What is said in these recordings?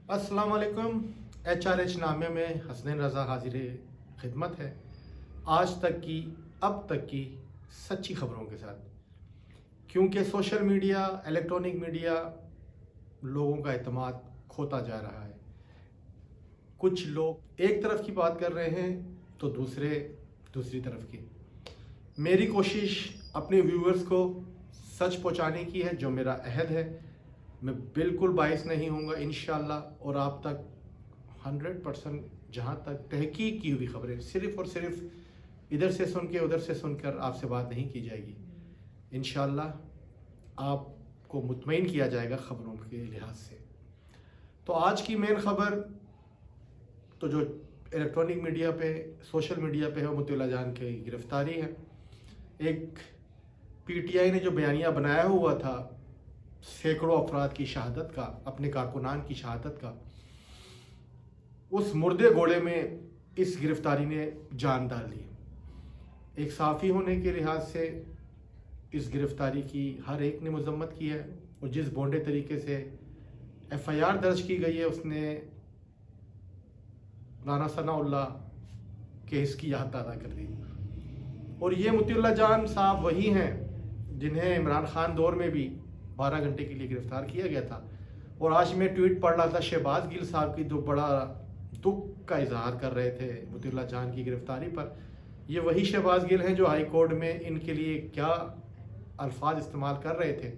अस्सलाम वालेकुम। HRH नामे में हसनैन रज़ा हाजिर खिदमत है, आज तक की अब तक की सच्ची खबरों के साथ। क्योंकि सोशल मीडिया, इलेक्ट्रॉनिक मीडिया लोगों का एतमाद खोता जा रहा है। कुछ लोग एक तरफ की बात कर रहे हैं तो दूसरे दूसरी तरफ की। मेरी कोशिश अपने व्यूअर्स को सच पहुंचाने की है, जो मेरा अहद है। मैं बिल्कुल बाइस नहीं होऊंगा इंशाअल्लाह, और आप तक 100% जहाँ तक तहकीक की हुई खबरें सिर्फ़ और सिर्फ इधर से सुन के उधर से सुनकर आपसे बात नहीं की जाएगी। इंशाअल्लाह आपको मुतमईन किया जाएगा खबरों के लिहाज से। तो आज की मेन खबर तो जो इलेक्ट्रॉनिक मीडिया पे, सोशल मीडिया पे है, वो मुतिल्ला जान की गिरफ़्तारी है। एक PTI ने जो बयानिया बनाया हुआ था सैकड़ों अफराद की शहादत का, अपने कारकुनान की शहादत का, उस मुर्दे घोड़े में इस गिरफ्तारी ने जान डाल दी। एक साफ़ी होने के लिहाज से इस गिरफ्तारी की हर एक ने मजम्मत की है, और जिस बोंडे तरीके से FIR दर्ज की गई है, उसने राना सनाउल्लाह केस की याद ताज़ा कर दी। और ये मुतिल्ला जान साहब वही हैं जिन्हें इमरान खान दौर में भी 12 घंटे के लिए गिरफ्तार किया गया था। और आज मैं ट्वीट पढ़ रहा था शहबाज गिल साहब की, जो बड़ा दुख का इजहार कर रहे थे मुतिल्ला जान की गिरफ्तारी पर। ये वही शहबाज गिल हैं जो हाई कोर्ट में इनके लिए क्या अल्फाज इस्तेमाल कर रहे थे।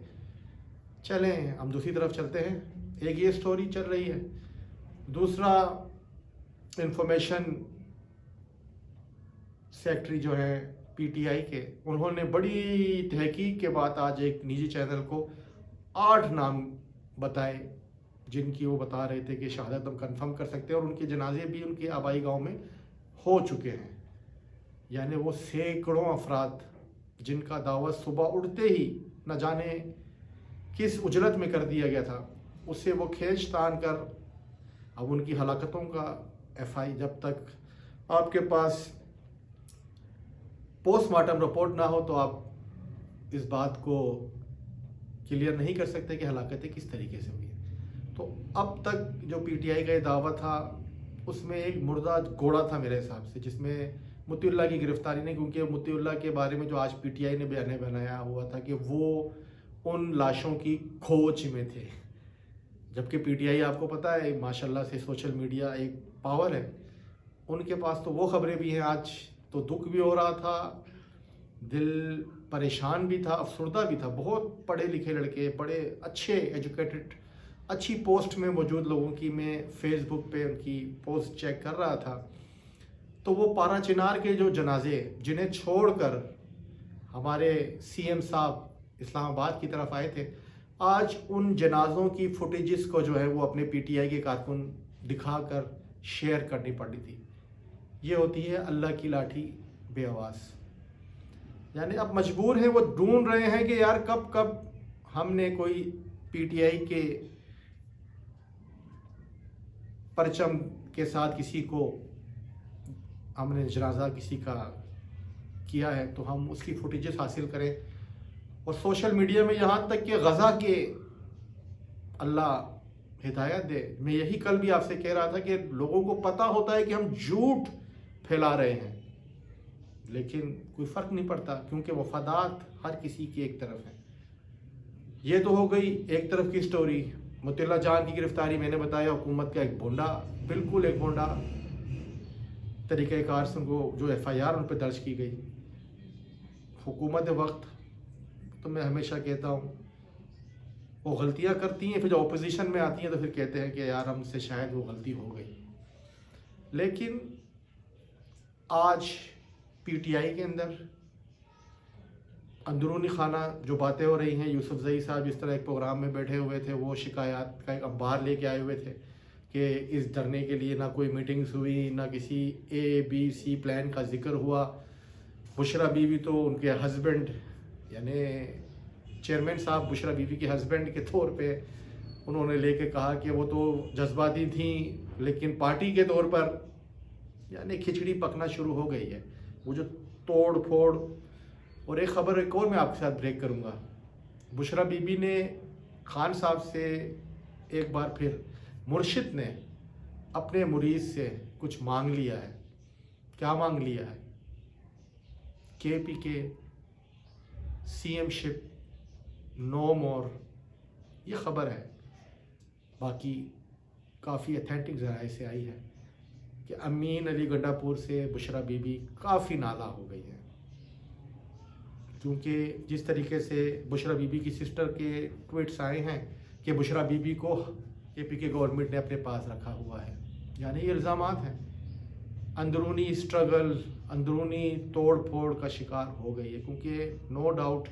चलें हम दूसरी तरफ चलते हैं। एक ये स्टोरी चल रही है, दूसरा इंफॉर्मेशन सेक्रेटरी जो है PTI के, उन्होंने बड़ी तहकीक के बाद आज एक निजी चैनल को 8 नाम बताए जिनकी वो बता रहे थे कि शहादत हम कंफर्म कर सकते हैं, और उनके जनाजे भी उनके आबाई गांव में हो चुके हैं। यानी वो सैकड़ों अफराद जिनका दावा सुबह उठते ही न जाने किस उजरत में कर दिया गया था, उससे वो खींच तान कर अब उनकी हलाकतों का FI, जब तक आपके पास पोस्टमार्टम रिपोर्ट ना हो तो आप इस बात को क्लियर नहीं कर सकते कि हलाकतें किस तरीके से हुई। तो अब तक जो PTI का ये दावा था, उसमें एक मुर्दा घोड़ा था मेरे हिसाब से, जिसमें मुतिउल्लाह की गिरफ्तारी नहीं, क्योंकि मुतिउल्लाह के बारे में जो आज PTI ने बयान बनाया हुआ था कि वो उन लाशों की खोज में थे। जबकि PTI आपको पता है माशाल्लाह से सोशल मीडिया एक पावर है, उनके पास तो वो खबरें भी हैं। आज तो दुख भी हो रहा था, दिल परेशान भी था, अफसरदा भी था। बहुत पढ़े लिखे लड़के, बड़े अच्छे एजुकेटेड, अच्छी पोस्ट में मौजूद लोगों की मैं फेसबुक पे उनकी पोस्ट चेक कर रहा था, तो वो पारा चिनार के जो जनाजे जिन्हें छोड़कर हमारे CM साहब इस्लामाबाद की तरफ आए थे, आज उन जनाजों की फुटेजेस को जो है वो अपने PTI के कारकुन दिखाकर शेयर करनी पड़ी थी। ये होती है अल्लाह की लाठी बेआवाज़। यानी अब मजबूर हैं, वो ढूंढ रहे हैं कि यार कब कब हमने कोई PTI के परचम के साथ किसी को, हमने जनाजा किसी का किया है तो हम उसकी फुटेजेस हासिल करें। और सोशल मीडिया में यहाँ तक कि गज़ा के अल्लाह हिदायत दे, मैं यही कल भी आपसे कह रहा था कि लोगों को पता होता है कि हम झूठ फैला रहे हैं, लेकिन कोई फ़र्क नहीं पड़ता, क्योंकि वफादात हर किसी की एक तरफ है। ये तो हो गई एक तरफ की स्टोरी। मुतिल्ला जान की गिरफ्तारी मैंने बताया हुकूमत का एक बोंडा, बिल्कुल एक बोंडा तरीक़ेकार से उनको जो FIR उन पर दर्ज की गई। हुकूमत वक्त तो मैं हमेशा कहता हूँ वो गलतियाँ करती हैं, फिर जब अपोजिशन में आती हैं तो फिर कहते हैं कि यार हमसे शायद वो गलती हो गई। लेकिन आज PTI के अंदर अंदरूनी खाना जो बातें हो रही हैं, यूसुफजई साहब इस तरह एक प्रोग्राम में बैठे हुए थे, वो शिकायत का एक अखबार लेके आए हुए थे कि इस धरने के लिए ना कोई मीटिंग्स हुई, ना किसी ABC प्लान का जिक्र हुआ। बुशरा बीवी तो उनके हस्बैंड यानी चेयरमैन साहब बुशरा बीवी के हस्बैंड के तौर पे उन्होंने लेके कहा कि वो तो जज्बाती थी, लेकिन पार्टी के तौर पर यानी खिचड़ी पकना शुरू हो गई है। वो जो तोड़ फोड़। और एक ख़बर एक और मैं आपके साथ ब्रेक करूँगा। बुशरा बीबी ने खान साहब से एक बार फिर مرشد نے اپنے مرید سے کچھ مانگ لیا ہے. کیا مانگ لیا ہے؟ کے پی کے سی ایم شپ نو مور، یہ خبر ہے. باقی کافی اتھینٹک ذرائع سے آئی ہے کہ امین علی گنڈا پور سے بشرا بی بی کافی نالا ہو گئی ہے، کیونکہ جس طریقے سے بشرا بی بی کی سسٹر کے ٹویٹس آئے ہیں کہ بشرا بی بی کو کے پی کے گورنمنٹ نے اپنے پاس رکھا ہوا ہے، یعنی یہ الزامات ہیں. اندرونی اسٹرگل، اندرونی توڑ پھوڑ کا شکار ہو گئی ہے، کیونکہ نو ڈاؤٹ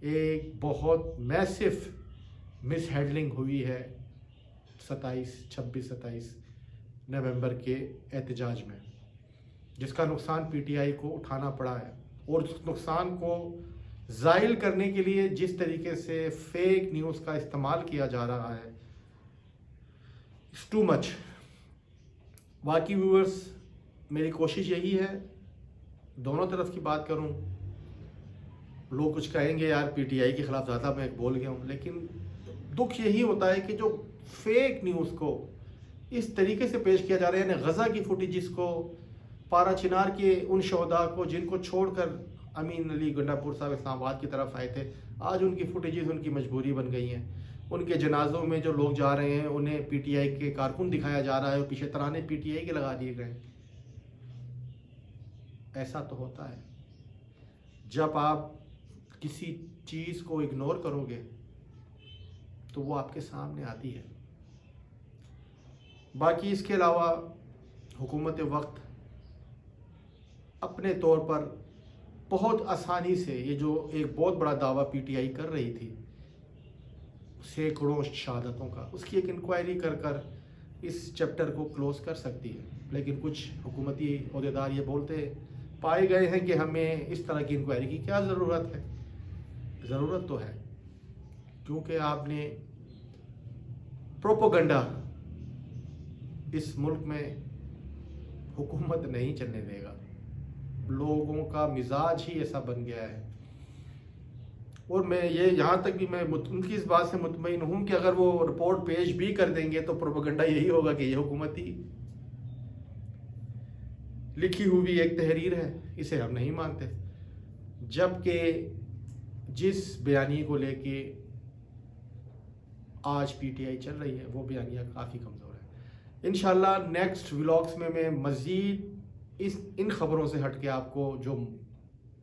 ایک بہت میسف مس ہینڈلنگ ہوئی ہے 26-27 نومبر کے احتجاج میں، جس کا نقصان پی ٹی آئی کو اٹھانا پڑا ہے. اور اس نقصان کو زائل کرنے کے لیے جس طریقے سے فیک نیوز کا استعمال کیا جا رہا ہے، اٹس ٹو مچ. باقی ویورز، میری کوشش یہی ہے، دونوں طرف کی بات کروں. لوگ کچھ کہیں گے یار پی ٹی آئی کے خلاف زیادہ میں بول گیا ہوں، لیکن دکھ یہی ہوتا ہے کہ جو فیک نیوز کو اس طریقے سے پیش کیا جا رہا ہے، یعنی غزہ کی فوٹیجز کو، پارا چنار کے ان شہداء کو جن کو چھوڑ کر امین علی گنڈا پور صاحب اسلام آباد کی طرف آئے تھے، آج ان کی فوٹیجز ان کی مجبوری بن گئی ہیں. ان کے جنازوں میں جو لوگ جا رہے ہیں انہیں پی ٹی آئی کے کارکن دکھایا جا رہا ہے اور پیچھے ترانے پی ٹی آئی کے لگا دیے گئے. ایسا تو ہوتا ہے جب آپ کسی چیز کو اگنور کرو گے تو وہ آپ کے سامنے آتی ہے. باقی اس کے علاوہ حکومت وقت اپنے طور پر بہت آسانی سے یہ جو ایک بہت بڑا دعویٰ پی ٹی آئی کر رہی تھی سینکڑوں شہادتوں کا، اس کی ایک انکوائری کر کر اس چیپٹر کو کلوز کر سکتی ہے. لیکن کچھ حکومتی عہدیدار یہ بولتے پائے گئے ہیں کہ ہمیں اس طرح کی انکوائری کی کیا ضرورت ہے. ضرورت تو ہے، کیونکہ آپ نے پروپوگنڈا اس ملک میں حکومت نہیں چلنے دے گا. لوگوں کا مزاج ہی ایسا بن گیا ہے. اور میں یہ یہاں تک بھی میں ان کی اس بات سے مطمئن ہوں کہ اگر وہ رپورٹ پیش بھی کر دیں گے تو پروپیگنڈا یہی ہوگا کہ یہ حکومتی لکھی ہوئی ایک تحریر ہے، اسے ہم نہیں مانتے. جبکہ جس بیانیے کو لے کے آج پی ٹی آئی چل رہی ہے وہ بیانیہ کافی کمزور ہے. انشاءاللہ نیکسٹ ولاگس میں مزید ان خبروں سے ہٹ کے آپ کو جو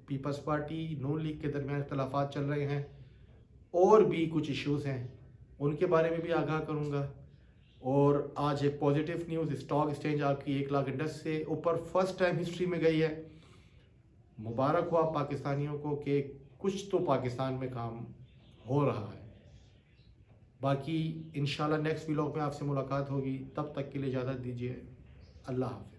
پیپلز پارٹی نون لیگ کے درمیان اختلافات چل رہے ہیں اور بھی کچھ ایشوز ہیں ان کے بارے میں بھی آگاہ کروں گا. اور آج ایک پازیٹیو نیوز، اسٹاک ایکسچینج آپ کی 1 لاکھ انڈیکس سے اوپر فرسٹ ٹائم ہسٹری میں گئی ہے. مبارک ہوا پاکستانیوں کو کہ کچھ تو پاکستان میں کام ہو رہا ہے. باقی انشاءاللہ نیکسٹ ولاگ میں آپ سے ملاقات ہوگی، تب تک کے لیے اجازت دیجیے. اللہ حافظ.